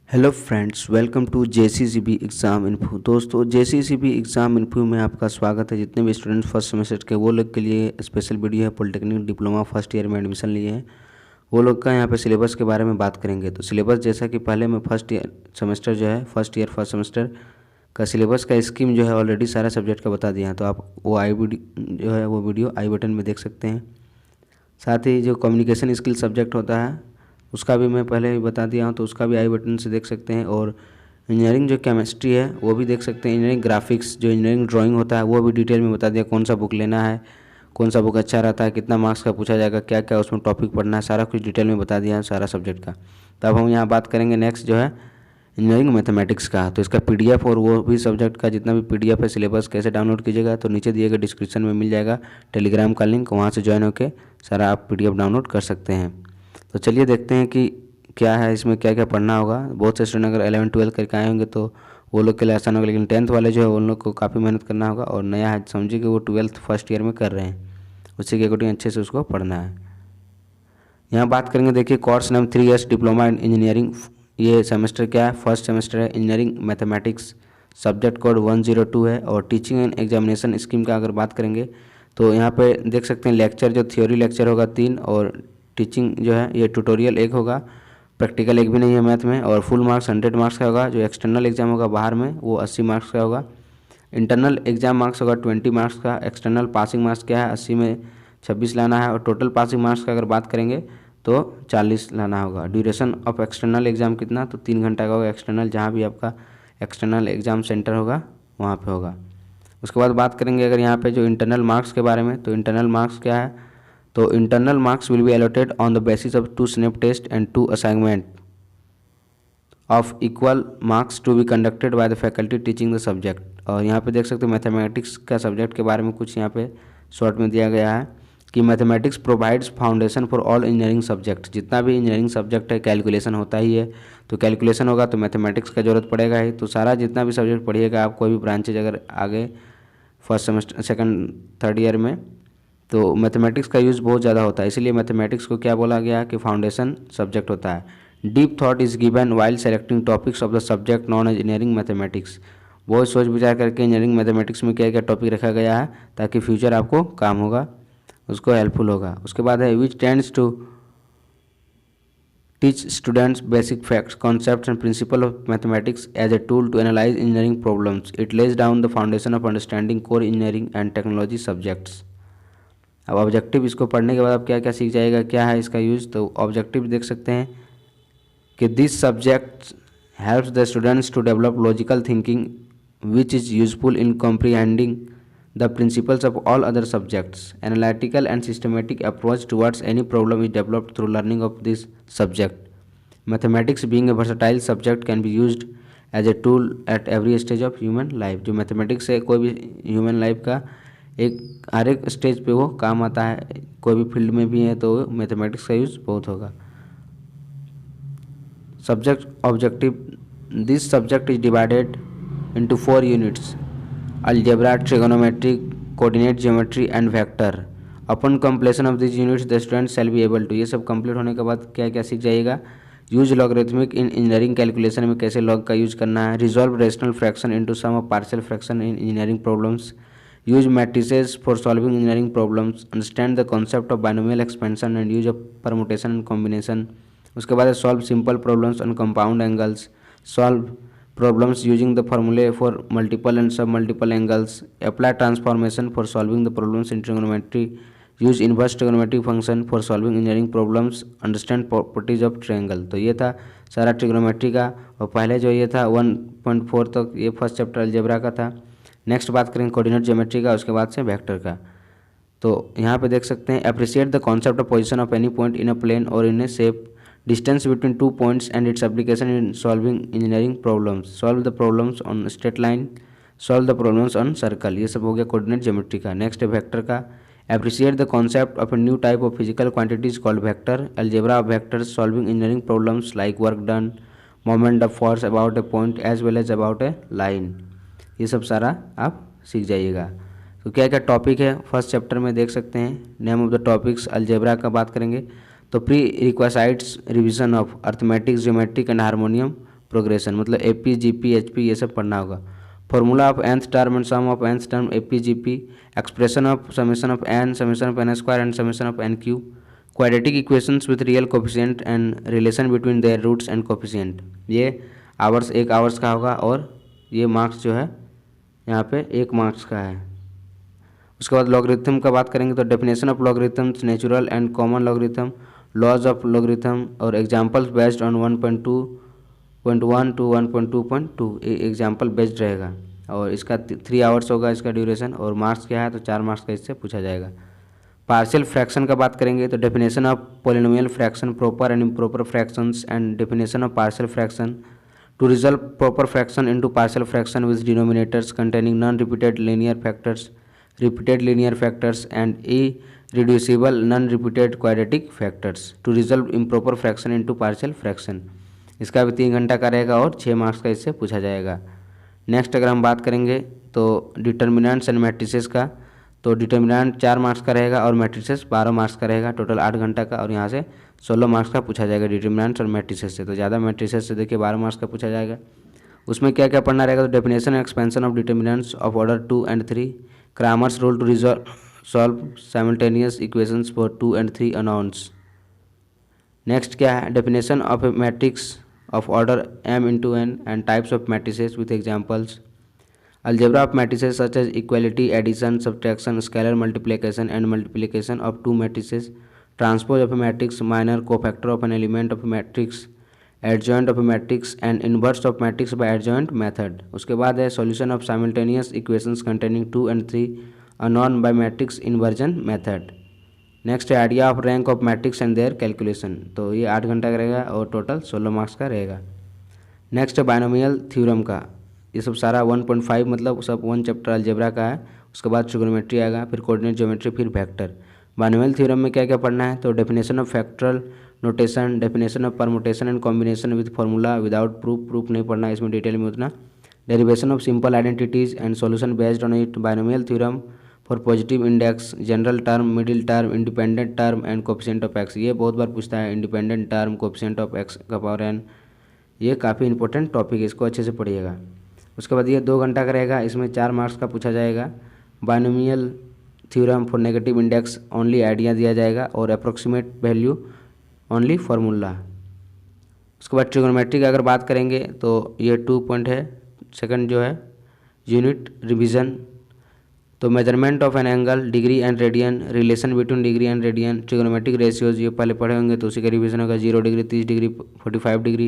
Hello friends, welcome to JCCB exam info. दोस्तों, JCCB exam info में आपका स्वागत है। जितने भी स्टूडेंट्स फर्स्ट सेमेस्टर के वो लोग के लिए स्पेशल वीडियो है। पॉलिटेक्निक डिप्लोमा फर्स्ट ईयर में एडमिशन लिए हैं वो लोग का यहाँ पे सिलेबस के बारे में बात करेंगे। तो सिलेबस जैसा कि पहले मैं फर्स्ट ईयर सेमेस्टर जो है फर्स्ट सेमेस्टर का सिलेबस का स्कीम जो है ऑलरेडी सारा सब्जेक्ट का बता दिया है। तो आप वो जो है वो वीडियो आई बटन में देख सकते हैं। साथ ही जो कम्युनिकेशन स्किल सब्जेक्ट होता है उसका भी मैं पहले ही बता दिया हूँ, तो उसका भी आई बटन से देख सकते हैं। और इंजीनियरिंग जो केमिस्ट्री है वो भी देख सकते हैं। इंजीनियरिंग ग्राफिक्स जो इंजीनियरिंग ड्राइंग होता है वो भी डिटेल में बता दिया, कौन सा बुक लेना है, कौन सा बुक अच्छा रहता है, कितना मार्क्स का पूछा जाएगा, क्या क्या उसमें टॉपिक पढ़ना है, सारा कुछ डिटेल में बता दिया है सारा सब्जेक्ट का। तो अब हम यहाँ बात करेंगे नेक्स्ट जो है इंजीनियरिंग मैथमेटिक्स का। तो इसका पीडीएफ और वो भी सब्जेक्ट का जितना भी पीडीएफ है सिलेबस कैसे डाउनलोड कीजिएगा, तो नीचे दिए गए डिस्क्रिप्शन में मिल जाएगा टेलीग्राम का लिंक, वहाँ से ज्वाइन होकर सारा आप पीडीएफ डाउनलोड कर सकते हैं। तो चलिए देखते हैं कि क्या है इसमें, क्या क्या पढ़ना होगा। बहुत से स्टूडेंट अगर 11-12 करके आए होंगे तो वो लोग के लिए आसान होगा, लेकिन 10th वाले जो है उन लोग को काफ़ी मेहनत करना होगा। और नया है समझिए कि वो 12th फर्स्ट ईयर में कर रहे हैं, उसी के अकॉर्डिंग अच्छे से उसको पढ़ना है। यहाँ बात करेंगे, देखिए कोर्स नाम 3 इयर्स डिप्लोमा इन इंजीनियरिंग। ये सेमेस्टर क्या है, फर्स्ट सेमेस्टर है। इंजीनियरिंग मैथमेटिक्स सब्जेक्ट कोड 102 है। और टीचिंग एंड एग्जामिनेशन स्कीम का अगर बात करेंगे तो यहाँ पे देख सकते हैं लेक्चर जो थ्योरी लेक्चर होगा 3 और टीचिंग जो है ये ट्यूटोरियल 1 होगा, प्रैक्टिकल एक भी नहीं है मैथ में। और फुल मार्क्स 100 मार्क्स का होगा। जो एक्सटर्नल एग्जाम होगा बाहर में वो 80 मार्क्स का होगा। इंटरनल एग्जाम मार्क्स होगा 20 मार्क्स का। एक्सटर्नल पासिंग मार्क्स क्या है 80 में 26 लाना है। और टोटल पासिंग मार्क्स का अगर बात करेंगे तो 40 लाना होगा। ड्यूरेशन ऑफ एक्सटर्नल एग्जाम कितना, तो 3 घंटा का होगा एक्सटर्नल, जहाँ भी आपका एक्सटर्नल एग्जाम सेंटर होगा वहाँ पे होगा। उसके बाद बात करेंगे अगर यहाँ पे जो इंटरनल मार्क्स के बारे में, तो इंटरनल मार्क्स क्या है, तो internal marks will be allotted on the basis of 2 snap test and 2 assignment of equal marks to be conducted by the faculty teaching the subject. और यहाँ पे देख सकते हो मैथमेटिक्स का सब्जेक्ट के बारे में कुछ यहाँ पे शॉर्ट में दिया गया है कि mathematics provides foundation for all engineering subject. जितना भी इंजीनियरिंग सब्जेक्ट है कैलकुलेशन होता ही है, तो कैलकुलेशन होगा तो मैथमेटिक्स का जरूरत पड़ेगा ही। तो सारा जितना भी सब्जेक्ट पढ़िएगा आप, कोई भी ब्रांचेज अगर आगे first semester second third year में, तो मैथमेटिक्स का यूज़ बहुत ज़्यादा होता है। इसीलिए मैथमेटिक्स को क्या बोला गया कि फाउंडेशन सब्जेक्ट होता है। Deep thought is given while selecting topics of the subject known as engineering mathematics. बहुत सोच विचार करके इंजीनियरिंग मैथमेटिक्स में क्या क्या टॉपिक रखा गया है ताकि फ्यूचर आपको काम होगा, उसको हेल्पफुल होगा। उसके बाद है which tends to teach students basic facts concepts and principle of mathematics as a tool to analyse engineering problems. It lays down the foundation of understanding core engineering and technology subjects. अब objective इसको पढ़ने के बाद आप क्या क्या सीख जाएगा, क्या है इसका यूज़, तो ऑब्जेक्टिव देख सकते हैं कि this subject helps the students to develop logical thinking which is useful in comprehending the principles of all other subjects. Analytical and systematic approach towards any problem is developed through learning of this subject. Mathematics being a versatile subject can be used as a tool at every stage of human life. जो mathematics है कोई भी human life का एक हर एक stage पे वो काम आता है, कोई भी फील्ड में भी है तो मैथमेटिक्स का यूज़ बहुत होगा। Subject objective, this subject is divided into 4 units: algebra, trigonometry, coordinate geometry and vector. Upon completion of this units the student shall be able to, ये सब कंप्लीट होने के बाद क्या क्या सीख जाइएगा, use logarithmic in engineering calculation में कैसे लॉग का यूज करना है, resolve rational fraction into sum of partial fraction in engineering problems, use matrices for solving engineering problems, understand the concept of binomial expansion and use of permutation and combination. उसके बाद solve simple problems on compound angles, solve problems using the formulae for multiple and submultiple angles, apply transformation for solving the problems in trigonometry, use inverse trigonometric function for solving engineering problems, understand properties of triangle। तो ये था सारा trigonometry का। और पहले जो ये था 1.4 तक ये फर्स्ट चैप्टर अलजेब्रा का था। नेक्स्ट बात करेंगे कोऑर्डिनेट ज्योमेट्री का, उसके बाद से वेक्टर का। तो यहाँ पे देख सकते हैं appreciate the concept of position of any point in a plane और in a shape, distance between 2 points and its application in solving engineering problems, solve the problems on straight line, solve the problems on circle। ये सब हो गया coordinate geometry का। Next है vector का, appreciate the concept of a new type of physical quantities called vector, algebra of vectors, solving engineering problems like work done, moment of force about a point as well as about a line. ये सब सारा आप सीख जाइएगा। तो क्या क्या topic है फर्स्ट चैप्टर में देख सकते हैं। Name of the topics, algebra का बात करेंगे तो prerequisites revision of arithmetic, geometric and harmonic, progression, मतलब AP GP HP ये सब पढ़ना होगा। Formula of nth term and sum of nth term AP GP, expression of summation of n, summation of n square and summation of n cube, quadratic equations with real coefficient and relation between their roots and coefficient. ये hours 1 hours का होगा और ये marks जो है यहाँ पे 1 marks का है। उसके बाद लॉगरिथम का बात करेंगे तो definition of logarithms, natural and common logarithm, laws of logarithm और examples based on 1.2.1 to 1.2.2 example based रहेगा। और इसका 3 आवर्स होगा इसका ड्यूरेशन, और मार्क्स क्या है तो 4 मार्क्स का इससे पूछा जाएगा। पार्शियल फ्रैक्शन का बात करेंगे तो definition of polynomial fraction, proper and improper fractions and definition of partial fraction, to resolve proper fraction into partial fraction with denominators containing non-repeated linear factors, repeated linear factors and irreducible non-repeated quadratic factors, to resolve improper fraction into partial fraction। इसका भी 3 घंटा का रहेगा और 6 marks का इससे पूछा जाएगा। नेक्स्ट अगर हम बात करेंगे तो डिटर्मिनेंट्स एंड मैट्रिसेस का, तो डिटर्मिनेंट 4 मार्क्स का रहेगा और मैट्रिसेस 12 मार्क्स का रहेगा, टोटल 8 घंटा का, और यहाँ से 16 मार्क्स का पूछा जाएगा डिटर्मिनेंट्स और मैट्रिसेस से। तो ज़्यादा मैट्रिसेस से देखिए 12 मार्क्स का पूछा जाएगा। उसमें क्या क्या पढ़ना रहेगा तो definition and expansion of determinants of order 2 and 3, Cramer's rule to solve simultaneous equations for 2 and 3 unknowns. Next क्या है, definition of a matrix of order m into n and types of matrices with examples, algebra of matrices such as equality, addition, subtraction, scalar multiplication and multiplication of two matrices, transpose of a matrix, minor cofactor of an element of a matrix, adjoint of a matrix and inverse of matrix by adjoint method। उसके बाद है solution of simultaneous equations containing 2 and 3 unknown by matrix inversion method। Next है idea of rank of matrix and their calculation, तो ये 8 घंटा का रहेगा और टोटल 16 मार्क्स का रहेगा। नेक्स्ट है बाइनोमियल थ्योरम का, ये सब सारा 1.5 मतलब सब 1 चैप्टर अलजेब्रा का है। उसके बाद ट्रिगोनोमेट्री आएगा, फिर कोऑर्डिनेट ज्योमेट्री, फिर वेक्टर। बाइनोमियल थ्योरम में क्या क्या पढ़ना है तो definition of factorial notation, definition of permutation and combination with formula without proof नहीं पढ़ना है इसमें डिटेल में उतना, derivation of simple identities and solution based on it, binomial theorem for positive index, general term, middle term, independent term and coefficient of x. ये बहुत बार पूछता है, independent term, coefficient of x का पावर n, ये काफ़ी important topic है, इसको अच्छे से पढ़िएगा। उसके बाद ये 2 घंटा का रहेगा, इसमें 4 मार्क्स का पूछा जाएगा। Binomial theorem for negative index only idea दिया जाएगा और अप्रोक्सीमेट वैल्यू ओनली फार्मूला। उसके बाद ट्रिगोनोमेट्री की अगर बात करेंगे तो ये 2 पॉइंट है, सेकंड जो है यूनिट रिवीजन, तो measurement of an angle, degree and radian, relation between degree and radian, trigonometric ratios ये पहले पढ़े होंगे तो उसी का रिवीजन होगा। 0 degree, 30 degree, 45 degree,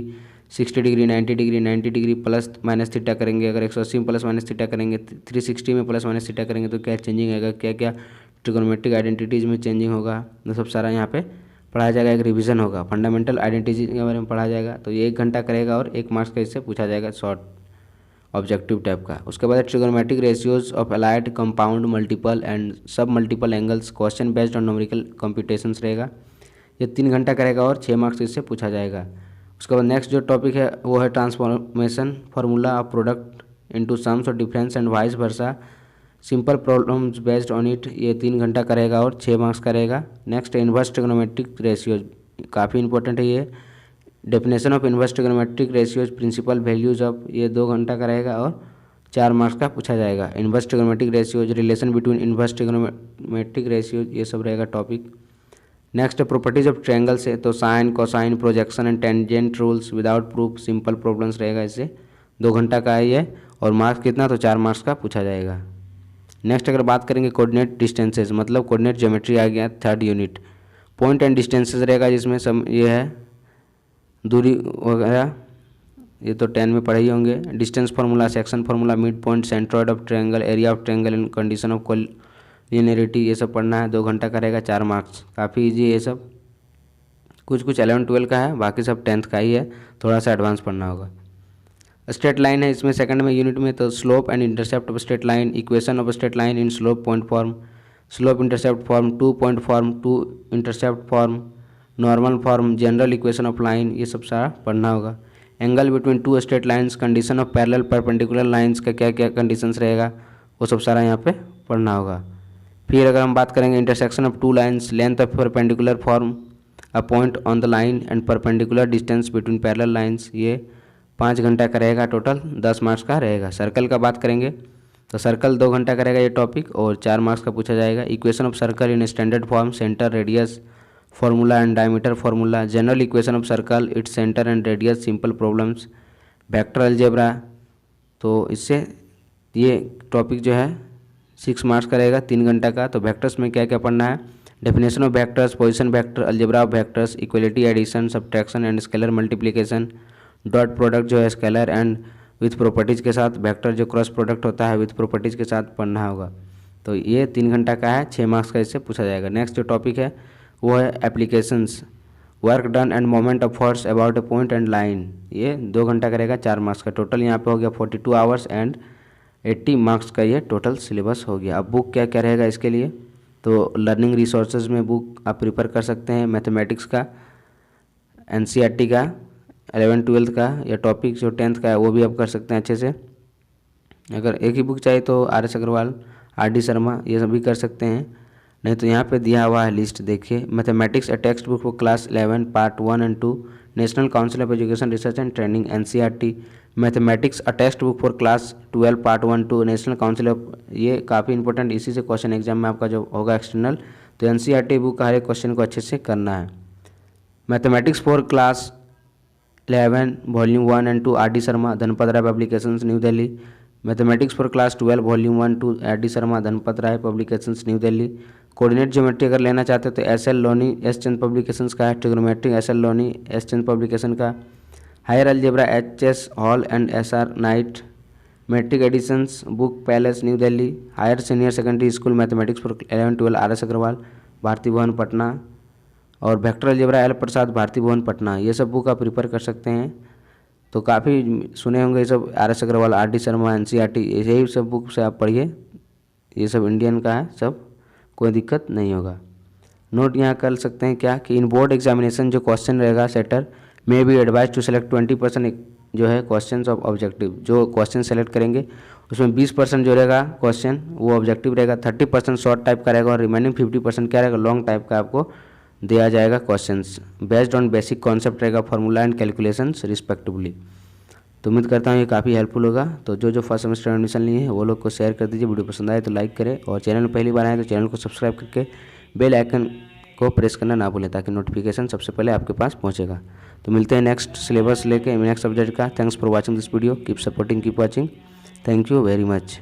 60 degree, 90 degree, 90 degree plus minus theta करेंगे, अगर 180 में प्लस माइनस थीटा करेंगे, 360 में प्लस माइनस थीटा करेंगे तो क्या चेंजिंग आएगा, क्या क्या ट्रिगोनोमेट्रिक आइडेंटिटीज़ में चेंजिंग होगा, तो सब सारा यहाँ पे पढ़ाया जाएगा। एक रिवीजन होगा, फंडामेंटल आइडेंटिटीज के बारे में पढ़ा जाएगा, तो ये 1 घंटा करेगा और 1 मार्क्स का इससे पूछा जाएगा शॉर्ट ऑब्जेक्टिव टाइप का। उसके बाद trigonometric ratios of allied compound multiple and submultiple angles, question based on numerical computations रहेगा, ये 3 घंटा करेगा और 6 मार्क्स इससे पूछा जाएगा। उसके बाद नेक्स्ट जो टॉपिक है वो है transformation formula of product into sums और difference and vice versa, simple problems based on it, ये 3 घंटा करेगा और 6 मार्क्स का रहेगा। नेक्स्ट इन्वर्स ट्रिगोनोमेट्रिक रेशियोज, काफ़ी इंपॉर्टेंट है ये, definition of inverse trigonometric ratios, principal values of, ये 2 घंटा का रहेगा और 4 मार्क्स का पूछा जाएगा। Inverse trigonometric ratios, relation between inverse trigonometric ratios, ये सब रहेगा topic. Next properties of triangle से, तो sine, cosine, projection and tangent rules without proof, simple problems रहेगा, इससे 2 घंटा का है ये और मार्क्स कितना तो 4 मार्क्स का पूछा जाएगा। नेक्स्ट अगर बात करेंगे कोऑर्डिनेट डिस्टेंसेज, मतलब कोऑर्डिनेट ज्योमेट्री आ गया 3rd unit, point and distances रहेगा जिसमें सब ये है दूरी वगैरह, ये तो 10 में पढ़े ही होंगे। Distance formula, section formula, mid point, centroid of triangle, area of triangle and condition of collinearity, ये सब पढ़ना है, 2 घंटा का रहेगा, 4 मार्क्स, काफ़ी इजी है ये सब। कुछ 11-12 का है, बाकी सब 10th का ही है, थोड़ा सा एडवांस पढ़ना होगा। स्ट्रेट लाइन है इसमें 2nd में यूनिट में, तो slope and intercept of straight line, equation of straight line in slope point form, slope intercept form, 2 point form, 2 intercept form, normal form, general equation of line, ये सब सारा पढ़ना होगा। Angle between 2 straight lines, condition of parallel perpendicular lines का क्या क्या conditions रहेगा वो सब सारा यहाँ पे पढ़ना होगा। फिर अगर हम बात करेंगे intersection of 2 lines, length of perpendicular form a point on the line and perpendicular distance between parallel lines, ये 5 घंटा का रहेगा, टोटल 10 मार्क्स का रहेगा। सर्कल का बात करेंगे तो सर्कल 2 घंटा का रहेगा ये टॉपिक और 4 मार्क्स का पूछा जाएगा। Equation of circle in standard form, centre, radius formula and diameter formula, general equation of circle, its centre and radius, simple problems, vector algebra. तो इससे ये टॉपिक जो है 6 मार्क्स का रहेगा, 3 घंटा का। तो वेक्टर्स में क्या क्या पढ़ना है, definition of vectors, position vector, algebra of vectors, equality, addition, subtraction and scalar multiplication, dot product जो है स्केलर एंड विथ प्रॉपर्टीज़ के साथ, वेक्टर जो क्रॉस प्रोडक्ट होता है विथ प्रॉपर्टीज़ के साथ पढ़ना होगा। तो ये 3 घंटा का है, 6 मार्क्स का इससे पूछा जाएगा। नेक्स्ट जो टॉपिक है वो है applications, work done end moment of thoughts about a point and line. ये 2 घंटा का रहेगा, 4 मार्क्स का। टोटल यहाँ पे हो गया 42 आवर्स एंड 80 मार्क्स का ये टोटल सिलेबस हो गया। अब बुक क्या क्या रहेगा इसके लिए, तो लर्निंग रिसोर्सेज में बुक आप प्रिपेयर कर सकते हैं, मैथमेटिक्स का, एनसीईआरटी का, 11-12 का, या टॉपिक जो 10th का है वो भी आप कर सकते हैं अच्छे से। अगर एक ही बुक चाहिए तो R S Agarwal, R D Sharma, ये सभी कर सकते हैं। नहीं तो यहाँ पे दिया हुआ है लिस्ट, देखिए। Mathematics, A text book for class 11 part 1 and 2, national council of education research and training NCERT. Mathematics, a text book for class 12 part 1 2, national council of, ये काफ़ी इंपॉर्टेंट, इसी से क्वेश्चन एग्जाम में आपका जो होगा एक्सटर्नल। तो एनसीईआरटी बुक का हर एक क्वेश्चन को अच्छे से करना है। Mathematics for class 11 volume 1 and 2, R D Sharma, Dhanpat Rai publications, New Delhi. Mathematics for class 12 volume 1 2, R D Sharma, Dhanpat Rai publications, New Delhi. Coordinate geometry अगर लेना चाहते हो तो S L Loney, S Chand publications का है। Trigonometry, S L Loney, S Chand publication का। Higher algebra, H S Hall and S R Knight. Metric editions book, palace, new Delhi. Higher senior secondary school mathematics for 11-12, R S Agarwal, Bharati Bhawan Patna. और vector algebra, L Prasad, Bharati Bhawan Patna. ये सब book आप prepare कर सकते हैं। तो काफ़ी सुने होंगे ये सब, R S Agarwal, R D Sharma, NCERT, यही सब बुक से आप पढ़िए। ये सब इंडियन का है, सब कोई दिक्कत नहीं होगा। नोट यहाँ कर सकते हैं क्या कि इन बोर्ड एग्जामिनेशन जो क्वेश्चन रहेगा सेटर में बी एडवाइज टू सेलेक्ट 20% जो है क्वेश्चन ऑफ ऑब्जेक्टिव। जो क्वेश्चन सेलेक्ट करेंगे उसमें 20% जो रहेगा क्वेश्चन वो ऑब्जेक्टिव रहेगा, 30% शॉर्ट टाइप का रहेगा और रिमेनिंग 50% क्या रहेगा, लॉन्ग टाइप का आपको दिया जाएगा questions. Based on basic concept रहेगा, फार्मूला एंड कैलकुलेशंस रिस्पेक्टिवली। तो उम्मीद करता हूँ ये काफ़ी हेल्पफुल होगा। तो जो फर्स्ट सेमेस्टर एडमिशन लिए हैं वो लोग को शेयर कर दीजिए, वीडियो पसंद आए तो लाइक करें और चैनल में पहली बार आए तो चैनल को सब्सक्राइब करके बेल आइकन को प्रेस करना ना भूलें ताकि नोटिफिकेशन सबसे पहले आपके पास पहुँचेगा। तो मिलते हैं नेक्स्ट सिलेबस लेके, नेक्स्ट सब्जेक्ट का। Thanks for watching this video, keep supporting, keep watching, thank you very much.